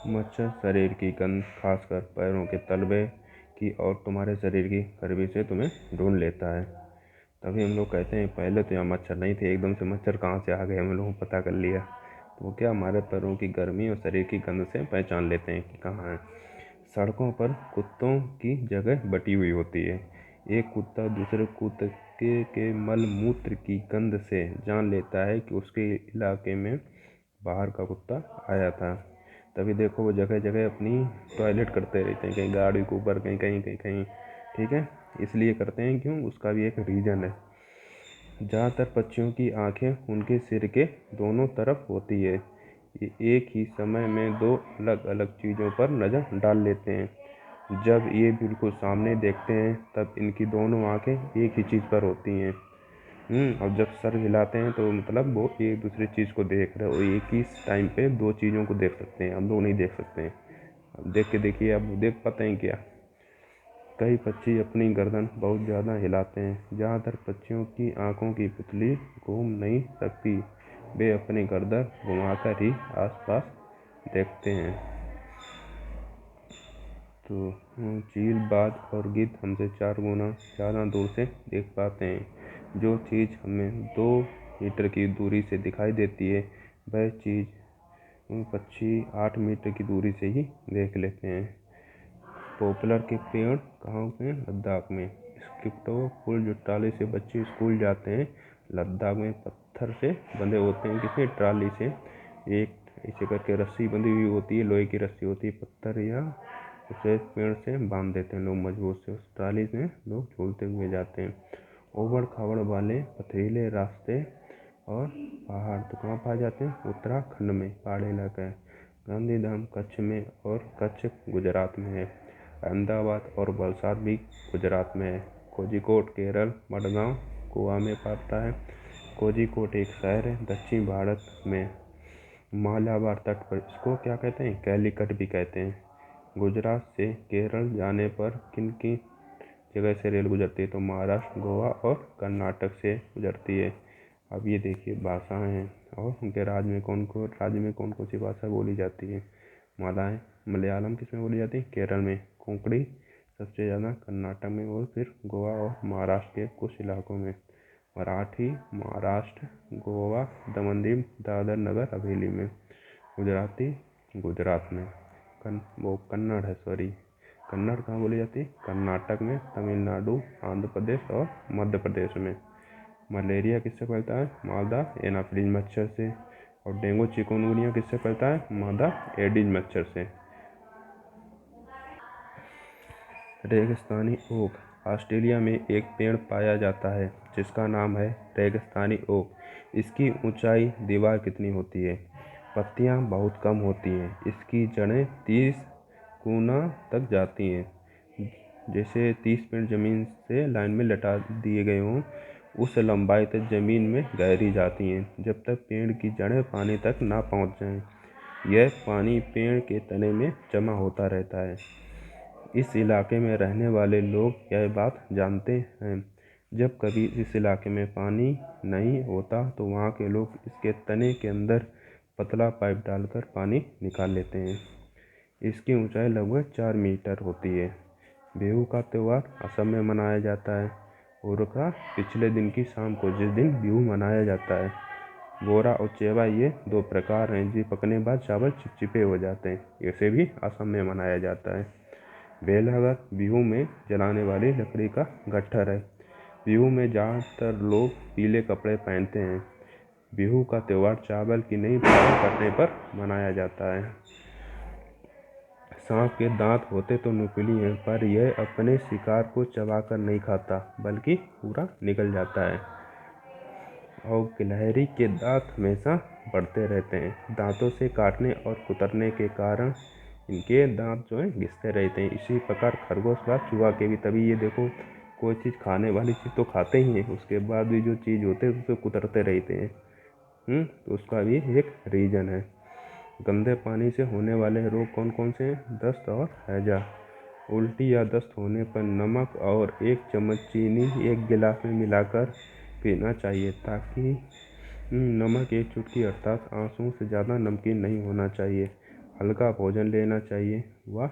मच्छर शरीर की गंध, खासकर पैरों के तलवे की और तुम्हारे शरीर की गर्मी से तुम्हें ढूंढ लेता है। तभी हम लोग कहते हैं पहले तो यहाँ मच्छर नहीं थे, एकदम से मच्छर कहाँ से आ गए, हम लोगों को पता कर लिया। तो वो क्या, हमारे पैरों की गर्मी और शरीर की गंध से पहचान लेते हैं कि कहाँ है। सड़कों पर कुत्तों की जगह बटी हुई होती है। एक कुत्ता दूसरे कुत्ते के मल मूत्र की गंध से जान लेता है कि उसके इलाके में बाहर का कुत्ता आया था। तभी देखो वो जगह जगह अपनी टॉयलेट करते रहते हैं, कहीं गाड़ी के ऊपर, कहीं कहीं कहीं कहीं। ठीक है, इसलिए करते हैं क्यों, उसका भी एक रीज़न है। ज़्यादातर पक्षियों की आंखें उनके सिर के दोनों तरफ होती है। ये एक ही समय में दो अलग अलग चीज़ों पर नज़र डाल लेते हैं। जब ये बिल्कुल सामने देखते हैं तब इनकी दोनों आंखें एक ही चीज़ पर होती हैं। और जब सर हिलाते हैं तो मतलब वो एक दूसरी चीज़ को देख रहे हो, एक ही टाइम पे दो चीज़ों को देख सकते हैं, हम लोग नहीं देख सकते हैं। अब देख के देखिए, आप देख पाते हैं क्या? कई पक्षी अपनी गर्दन बहुत ज़्यादा हिलाते हैं। ज़्यादातर पक्षियों की आँखों की पुतली घूम नहीं सकती, वे अपनी गर्दन घुमाकर ही आसपास देखते हैं। तो चील, बाज और गिद्ध हमसे 4 गुना ज़्यादा दूर से देख पाते हैं। जो चीज़ हमें 2 मीटर की दूरी से दिखाई देती है, वह चीज़ पक्षी 8 मीटर की दूरी से ही देख लेते हैं। पॉपुलर के पेड़ कहाँ पे? लद्दाख में। स्किप्टो फुल जो ट्राली से बच्चे स्कूल जाते हैं, लद्दाख में पत्थर से बंधे होते हैं, किसी ट्राली से एक ऐसे करके रस्सी बंधी हुई होती है, लोहे की रस्सी होती है, पत्थर या उसे पेड़ से बांध देते हैं लोग मजबूत से, उस ट्राली में लोग झूलते हुए जाते हैं। उबड़ खाबड़ वाले पथरीले रास्ते और पहाड़ तो कहाँ पाए जाते हैं? उत्तराखंड में पहाड़ी इलाका है। गांधीधाम कच्छ में और कच्छ गुजरात में है। अहमदाबाद और वलसाड भी गुजरात में है। कोझिकोड केरल, मडगांव गोवा में पड़ता है। कोझिकोड एक शहर है दक्षिण भारत में, मालाबार तट पर। इसको क्या कहते हैं? कैलीकट भी कहते हैं। गुजरात से केरल जाने पर किन किन जगह से रेल गुजरती है? तो महाराष्ट्र, गोवा और कर्नाटक से गुजरती है। अब ये देखिए भाषाएं हैं और उनके राज्य में कौन कौन सी भाषा बोली जाती है। मालाएं मलयालम किस में बोली जाती है? केरल में। कोंकणी सबसे ज़्यादा कर्नाटक में और फिर गोवा और महाराष्ट्र के कुछ इलाकों में। मराठी महाराष्ट्र, गोवा, दमन दीव, दादर नगर हवेली में। गुजराती गुजरात में। वो कन्नड़ है, सॉरी, कन्नड़ कहाँ बोली जाती है? कर्नाटक में, तमिलनाडु, आंध्र प्रदेश और मध्य प्रदेश में। मलेरिया किससे फैलता है? मादा एनाफिलीज मच्छर से। और डेंगू चिकनगुनिया किससे फैलता है? मादा एडिज मच्छर से। रेगिस्तानी ओक ऑस्ट्रेलिया में एक पेड़ पाया जाता है जिसका नाम है रेगिस्तानी ओक। इसकी ऊंचाई दीवार कितनी होती है? पत्तियां बहुत कम होती हैं। इसकी जड़ें 30 गुना तक जाती हैं। जैसे 30 पेड़ जमीन से लाइन में लटा दिए गए हों, उस लंबाई तक जमीन में गहरी जाती हैं जब तक पेड़ की जड़ें पानी तक ना पहुंच जाएं। यह पानी पेड़ के तने में जमा होता रहता है। इस इलाके में रहने वाले लोग यह बात जानते हैं। जब कभी इस इलाके में पानी नहीं होता तो वहाँ के लोग इसके तने के अंदर पतला पाइप डालकर पानी निकाल लेते हैं। इसकी ऊंचाई लगभग 4 मीटर होती है। बिहू का त्यौहार असम में मनाया जाता है। उरुका पिछले दिन की शाम को, जिस दिन बिहू मनाया जाता है। बोरा और चेवा ये 2 प्रकार हैं जो पकने बाद चावल चिपचिपे हो जाते हैं। इसे भी असम में मनाया जाता है। बेलहगर बिहू में जलाने वाली लकड़ी का गट्ठर है। बिहू में ज़्यादातर लोग पीले कपड़े पहनते हैं। बिहू का त्यौहार चावल की नई फसल कटने पर मनाया जाता है। सांप के दांत होते तो नुकीले हैं, पर यह अपने शिकार को चबाकर नहीं खाता बल्कि पूरा निगल जाता है। और गिलहरी के दांत हमेशा बढ़ते रहते हैं। दांतों से काटने और कुतरने के कारण इनके दांत जो हैं घिसते रहते हैं। इसी प्रकार खरगोश व चूहा के भी, तभी ये देखो कोई चीज़ खाने वाली चीज़ तो खाते ही हैं, उसके बाद भी जो चीज़ होते हैं उसे कुतरते रहते हैं। तो उसका भी एक रीज़न है। गंदे पानी से होने वाले रोग कौन कौन से हैं? दस्त और हैजा। उल्टी या दस्त होने पर नमक और 1 चम्मच चीनी एक गिलास में मिलाकर पीना चाहिए, ताकि नमक एक चुटकी अर्थात आंसू से ज़्यादा नमकीन नहीं होना चाहिए। हल्का भोजन लेना चाहिए व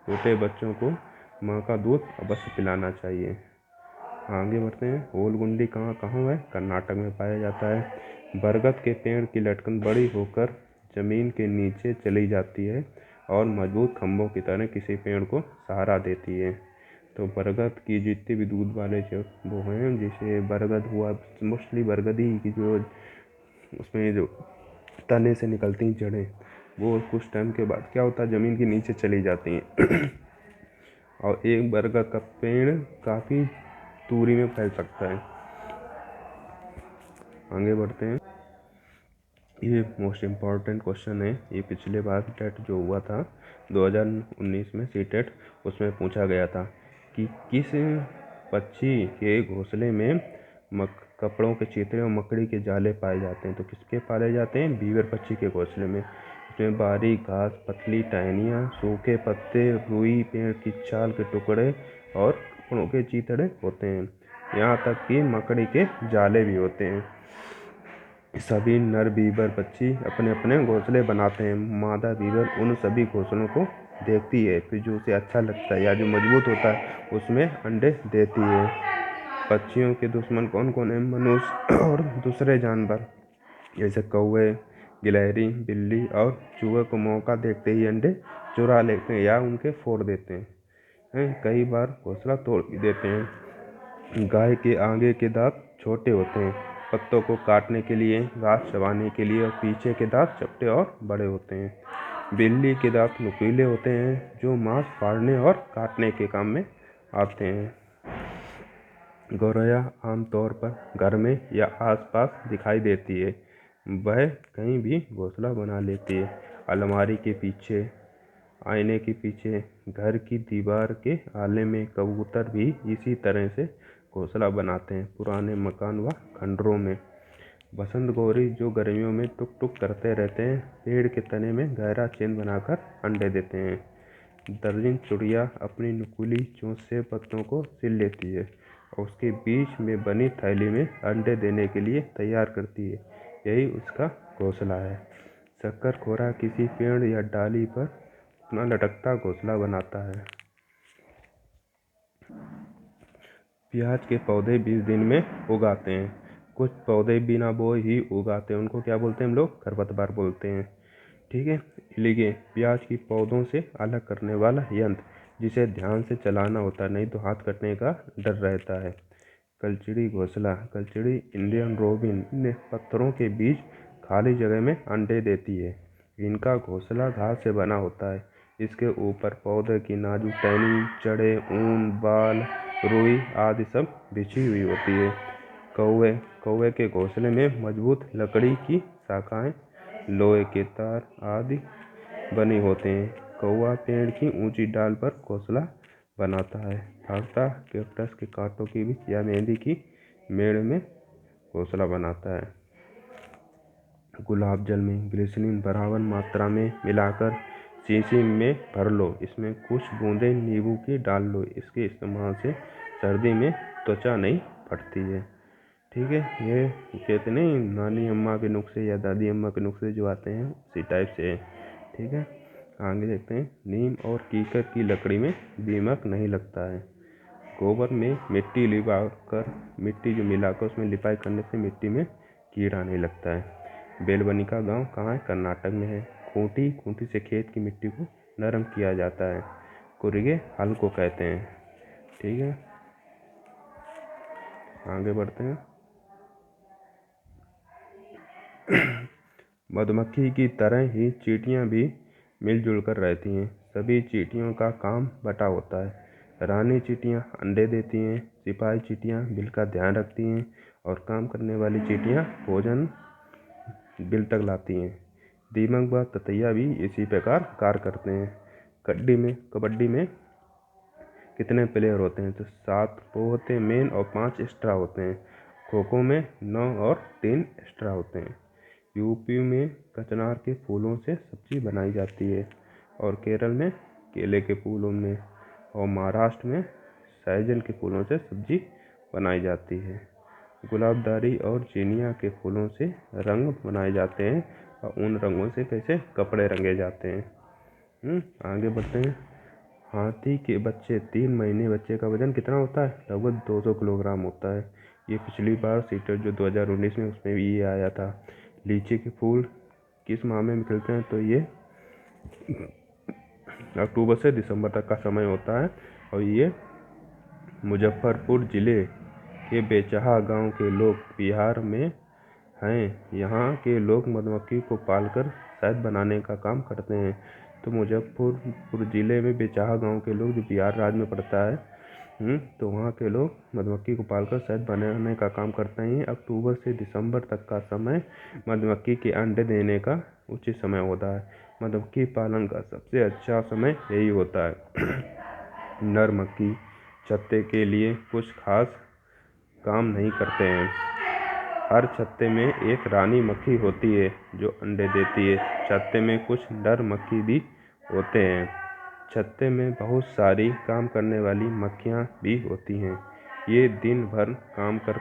छोटे बच्चों को माँ का दूध अवश्य पिलाना चाहिए। आगे बढ़ते हैं। ओलगुंडी कहाँ कहाँ है? कर्नाटक में पाया जाता है। बरगद के पेड़ की लटकन बड़ी होकर जमीन के नीचे चली जाती है और मजबूत खंभों की तरह किसी पेड़ को सहारा देती है। तो बरगद की जितने भी दूध वाले जो वो हैं, जैसे बरगद हुआ, मोस्टली बरगदी की जो उसमें जो तने से निकलती जड़ें, वो कुछ टाइम के बाद क्या होता है, ज़मीन के नीचे चली जाती हैं और एक बरगद का पेड़ काफ़ी दूरी में फैल सकता है। आगे बढ़ते हैं। ये मोस्ट इम्पॉर्टेंट क्वेश्चन है। ये पिछले बार टेट जो हुआ था 2019 में, सीटेट, उसमें पूछा गया था कि किस पक्षी के घोंसले में कपड़ों के चित्रे और मकड़ी के जाले पाए जाते हैं। तो किसके पाले जाते हैं? बीवर पक्षी के घोंसले में। इसमें बारीक घास, पतली टहनियाँ, सूखे पत्ते, रुई, पेड़ की छाल के टुकड़े और कपड़ों के चितड़े होते हैं। यहाँ तक कि मकड़ी के जाले भी होते हैं। सभी नर बीवर पक्षी अपने अपने घोंसले बनाते हैं। मादा बीवर उन सभी घोंसलों को देखती है, फिर जो उसे अच्छा लगता है या जो मजबूत होता है उसमें अंडे देती है। पक्षियों के दुश्मन कौन कौन है? मनुष्य और दूसरे जानवर, जैसे कौवे, गिलहरी, बिल्ली और चूहे को मौका देखते ही अंडे चुरा लेते हैं या उनके फोड़ देते हैं। कई बार घोंसला तोड़ भी देते हैं। गाय के आगे के दांत छोटे होते हैं, पत्तों को काटने के लिए, घास चबाने के लिए, और पीछे के दांत चपटे और बड़े होते हैं। बिल्ली के दांत नुकीले होते हैं जो मांस फाड़ने और काटने के काम में आते हैं। गौरैया आमतौर पर घर में या आसपास दिखाई देती है। वह कहीं भी घोंसला बना लेती है। अलमारी के पीछे, आईने के पीछे, घर की दीवार के आले में कबूतर भी इसी तरह से घोंसला बनाते हैं, पुराने मकान व खंडरों में। बसंत गौरी जो गर्मियों में टुक टुक करते रहते हैं, पेड़ के तने में गहरा चिन्ह बनाकर अंडे देते हैं। दर्जन चिड़िया अपनी नुकीली चोंच से पत्तों को सिल लेती है और उसके बीच में बनी थैली में अंडे देने के लिए तैयार करती है। यही उसका घोंसला है। शक्करखोरा किसी पेड़ या डाली पर अपना लटकता घोंसला बनाता है। प्याज के पौधे 20 दिन में उगाते हैं। कुछ पौधे बिना बोए ही उगाते हैं, उनको क्या बोलते हैं हम लोग? खरपतवार बोलते हैं। ठीक है। लीजिए, प्याज की पौधों से अलग करने वाला यंत्र, जिसे ध्यान से चलाना होता है, नहीं तो हाथ कटने का डर रहता है। कलचिड़ी घोंसला। कलचिड़ी इंडियन रोबिन ने पत्थरों के बीच खाली जगह में अंडे देती है। इनका घोंसला घास से बना होता है। इसके ऊपर पौधे की नाजुक टहनी, जड़ें, ऊन, बाल, रुई आदि सब बिछी हुई होती है। कौवे। कौवे के घोंसले में मजबूत लकड़ी की शाखाएं, लोहे के तार आदि बने होते हैं। कौवा पेड़ की ऊंची डाल पर घोंसला बनाता है। भागता कैक्टस के कांटों के बीच या मेहंदी की मेड़ में घोंसला बनाता है। गुलाब जल में ग्लिसरीन बराबर मात्रा में मिलाकर शीशी में भर लो। इसमें कुछ बूंदें नींबू की डाल लो। इसके इस्तेमाल से सर्दी में त्वचा नहीं फटती है। ठीक है। ये कहते नहीं, नानी अम्मा के नुस्खे या दादी अम्मा के नुस्खे जो आते हैं उसी टाइप से है। ठीक है। आगे देखते हैं। नीम और कीकर की लकड़ी में दीमक नहीं लगता है। गोबर में मिट्टी मिट्टी जो मिलाकर उसमें लिपाई करने से मिट्टी में कीड़ा नहीं लगता है। बेलबनी का गांव कहाँ है? कर्नाटक में है। खूंटी से खेत की मिट्टी को नरम किया जाता है। कुरिगे हल को कहते हैं। ठीक है। आगे बढ़ते हैं। मधुमक्खी की तरह ही चींटियां भी मिलजुल कर रहती हैं। सभी चींटियों का काम बटा होता है। रानी चींटियां अंडे देती हैं, सिपाही चींटियां बिल का ध्यान रखती हैं और काम करने वाली चींटियां भोजन बिल तक लाती हैं। दीमक व ततैया भी इसी प्रकार कार्य करते हैं। कबड्डी में कितने प्लेयर होते हैं? तो 7 वो होते हैं मेन और 5 एक्स्ट्रा होते हैं। खो खो में 9 और 3 एक्स्ट्रा होते हैं। यूपी में कचनार के फूलों से सब्जी बनाई जाती है और केरल में केले के फूलों में, और महाराष्ट्र में सहजन के फूलों से सब्जी बनाई जाती है। गुलाबदारी और जीनिया के फूलों से रंग बनाए जाते हैं और उन रंगों से कैसे कपड़े रंगे जाते हैं। आगे बढ़ते हैं। हाथी के बच्चे 3 महीने बच्चे का वजन कितना होता है? लगभग 200 किलोग्राम होता है। ये पिछली बार सीटर जो 2019 में उसमें भी ये आया था। लीची के फूल किस माह में खिलते हैं? तो ये अक्टूबर से दिसंबर तक का समय होता है और ये मुजफ्फरपुर जिले के बेचहा गांव के लोग बिहार में हैं। यहाँ के लोग मधुमक्खी को पालकर शहद बनाने का काम करते हैं। तो मुजफ्फरपुर जिले में बेचहा गांव के लोग, जो बिहार राज्य में पड़ता है, तो वहाँ के लोग मधुमक्खी को पालकर शहद बनाने का काम करते हैं। अक्टूबर से दिसंबर तक का समय मधुमक्खी के अंडे देने का उचित समय होता है। मधुमक्खी पालन का सबसे अच्छा समय यही होता है। नर मक्खी छत्ते के लिए कुछ खास काम नहीं करते हैं। हर छत्ते में एक रानी मक्खी होती है जो अंडे देती है। छत्ते में कुछ नर मक्खी भी होते हैं। छत्ते में बहुत सारी काम करने वाली मक्खियाँ भी होती हैं। ये दिन भर काम कर